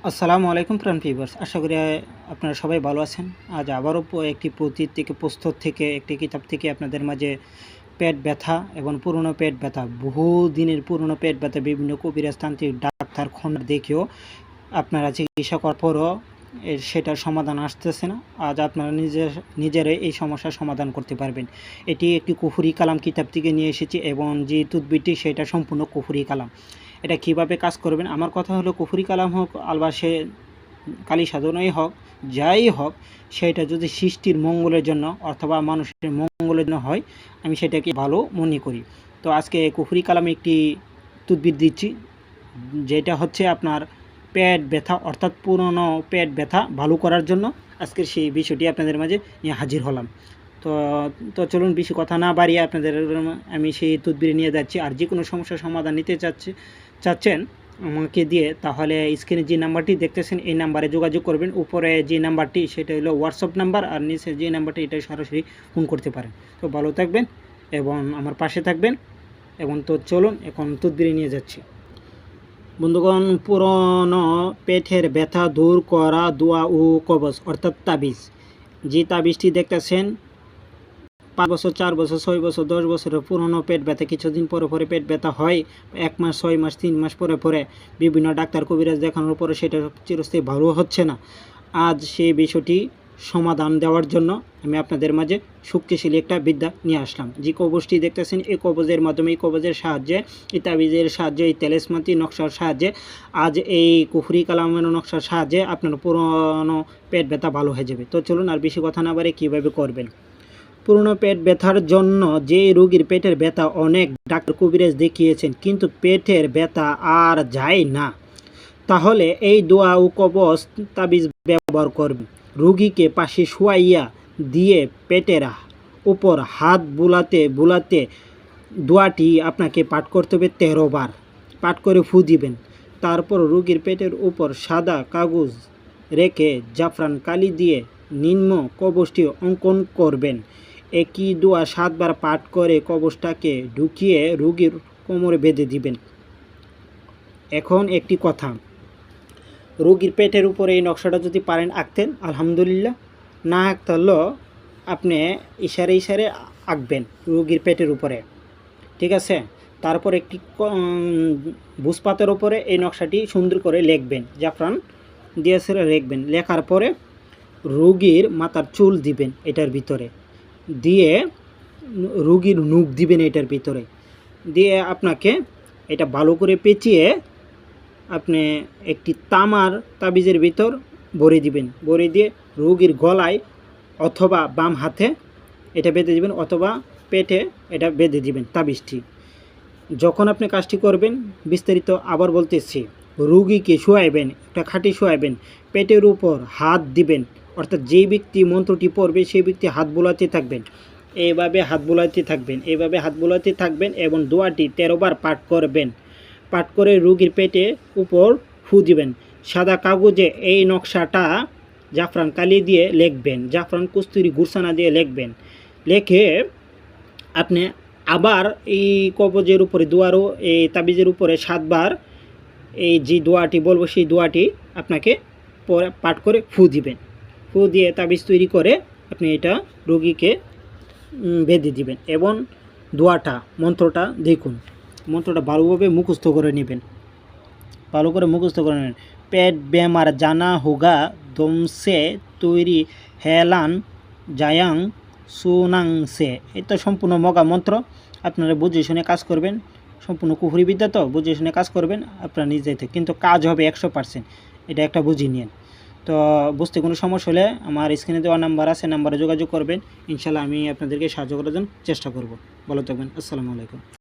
আসসালামু আলাইকুম প্রাণ ভিউয়ার্স, আশা করি আপনারা সবাই ভালো আছেন। আজ আবারও একটি পুস্তক থেকে একটি কিতাব থেকে আপনাদের মাঝে পেট ব্যথা এবং পুরনো পেট ব্যথা, বহু দিনের পুরনো পেট ব্যথা বিভিন্ন কবিরাজ তান্ত্রিক ডাক্তার খন্ড দেখেও আপনারা চিকিৎসা করার পরও সেটার সমাধান আসতেছে না। আজ আপনারা নিজেরাই এই সমস্যার সমাধান করতে পারবেন। এটি একটি কুফরি কালাম কিতাব থেকে নিয়ে এসেছি এবং যে তদবিরটি সেটা সম্পূর্ণ কুফরি কালাম। এটা কিভাবে কাজ করবেন, আমার কথা হলো কুফরি কালাম হোক আলবা সে কালী সাধনাই হোক, যাই হোক, সেটা যদি সৃষ্টির মঙ্গলের জন্য অথবা মানুষের মঙ্গলের জন্য হয়, আমি সেটাকে ভালো মনে করি। তো আজকে কুফরি কালামে একটি তদবির দিচ্ছি, যেটা হচ্ছে আপনার পেট ব্যথা অর্থাৎ পুরনো পেট ব্যথা ভালো করার জন্য আজকের সেই বিষয়টি আপনাদের মাঝে নিয়ে হাজির হলাম। তো তো চলুন বেশি কথা না বাড়িয়ে আপনাদের আমি সেই তদবির নিয়ে যাচ্ছি। আর যে কোনো সমস্যার সমাধান নিতে চাচ্ছেন আমাকে দিয়ে, তাহলে স্ক্রিনে যে নাম্বারটি দেখতেছেন এই নাম্বারে যোগাযোগ করবেন। উপরে যে নাম্বারটি সেটা হলো হোয়াটসঅ্যাপ নাম্বার, আর নিচে যে নাম্বারটি এটা সরাসরি ফোন করতে পারেন। তো ভালো থাকবেন এবং আমার পাশে থাকবেন। এবং তো চলুন এখন তদবিরে নিয়ে যাচ্ছি। বন্ধুগণ, পুরনো পেটের ব্যথা দূর করা দোয়া ও কবজ অর্থাৎ তাবিজ। যে তাবিজটি দেখতেছেন 5 বছর, 4 বছর, 6 বছর, 10 বছরের পুরনো পেট ব্যথা, কিছুদিন পরে পরে পেট ব্যথা হয়, 1 মাস, 6 মাস, 3 মাস পরে পরে বিভিন্ন ডাক্তার কবিরাজ দেখানোর পরে সেটা চিরস্থায়ী ভালো হচ্ছে না। আজ সেই বিষয়টি সমাধান দেওয়ার জন্য আমি আপনাদের মাঝে শক্তিশালী একটা বিদ্যা নিয়ে আসলাম। যে কবজটি দেখতেছেন এই কবজের মাধ্যমে, এই কবজের সাহায্যে, এই তাবিজের সাহায্যে, এই তেলেসমাতি নকশার সাহায্যে, আজ এই কুফরি কালামের নকশার সাহায্যে আপনার পুরনো পেট ব্যথা ভালো হয়ে যাবে। তো চলুন আর বেশি কথা না বাড়ে কীভাবে করবেন। পুরনো পেট ব্যথার জন্য যে রোগীর পেটের ব্যথা অনেক ডাক্তার কবিরাজ দেখিয়েছেন কিন্তু পেটের ব্যথা আর যায় না, তাহলে এই দোয়া ও কবজ তাবিজ ব্যবহার করবেন। রোগীকে পাশে শুয়াইয়া দিয়ে পেটের উপর হাত বুলাতে বুলাতে দোয়াটি আপনাকে পাঠ করতে হবে 13 বার। পাঠ করে ফু দিবেন। তারপর রোগীর পেটের উপর সাদা কাগজ রেখে জাফরান কালি দিয়ে নিম্ন কবজটি অঙ্কন করবেন। একই দোয়া 7 বার পাঠ করে কবজটাকে ঢুকিয়ে রোগীর কোমরে বেঁধে দিবেন। এখন একটি কথা, রোগীর পেটের উপরে এই নকশাটা যদি পারেন আঁকতেন আলহামদুলিল্লাহ, না আঁকতে হলেও আপনি ইশারে ইশারে আঁকবেন রোগীর পেটের উপরে, ঠিক আছে? তারপর একটি ভুজপাতের উপরে এই নকশাটি সুন্দর করে লিখবেন, জাফরান দিয়ে সেরে লিখবেন। লেখার পরে রোগীর মাথার চুল দিবেন এটার ভিতরে, দিয়ে রোগীর নখ দিবেন এটার ভিতরে, দিয়ে আপনাকে এটা ভালো করে পেঁচিয়ে আপনি একটি তামার তাবিজের ভিতর ভরে দিবেন। ভরে দিয়ে রোগীর গলায় অথবা বাম হাতে এটা বেঁধে দিবেন অথবা পেটে এটা বেঁধে দিবেন তাবিজটি। যখন আপনি কাজটি করবেন, বিস্তারিত আবার বলতেছি, রোগীকে শোয়াইবেন, একটা খাটে শোয়াইবেন, পেটের উপর হাত দিবেন, অর্থাৎ যেই ব্যক্তি মন্ত্রটি পড়বে সেই ব্যক্তি হাত বোলাতে থাকবেন, এইভাবে হাত বোলাতে থাকবেন, এইভাবে হাত বোলাতে থাকবেন এবং দোয়াটি 13 বার পাঠ করবেন। পাঠ করে রোগীর পেটে উপর ফু দিবেন। সাদা কাগজে এই নকশাটা জাফরান কালি দিয়ে লিখবেন, জাফরান কস্তুরি গুরসানা দিয়ে লিখবেন। লেখে আপনি আবার এই কবজের উপরে দোয়ারও এই তাবিজের উপরে 7 বার এই যে দোয়াটি বলবো সেই দোয়াটি আপনাকে পরে পাঠ করে ফু দিবেন। ফু দিয়ে তাবিজ তৈরি করে আপনি এটা রোগীকে বেঁধে দিবেন এবং দোয়াটা মন্ত্রটা দেখুন, মন্ত্রটা ভালোভাবে মুখস্থ করে নেবেন, ভালো করে মুখস্থ করে নেবেন। পেট বেমার জানা হোগা দমসে তৈরি হেলান জায়াং সুনাংসে, এটা সম্পূর্ণ মগা মন্ত্র। আপনারা বুঝে শুনে কাজ করবেন, সম্পূর্ণ কুফরি বিদ্যা, তো বুঝে শুনে কাজ করবেন আপনারা নিজেই থেকে, কিন্তু কাজ হবে 100%, এটা একটা বুঝিয়ে নিন। তো বুঝতে কোনো সমস্যা হলে আমার স্ক্রিনে দেওয়া নাম্বার আছে, নাম্বারে যোগাযোগ করবেন। ইনশাল্লাহ আমি আপনাদেরকে সাহায্য করার জন্য চেষ্টা করব। ভালো থাকবেন। আসসালামু আলাইকুম।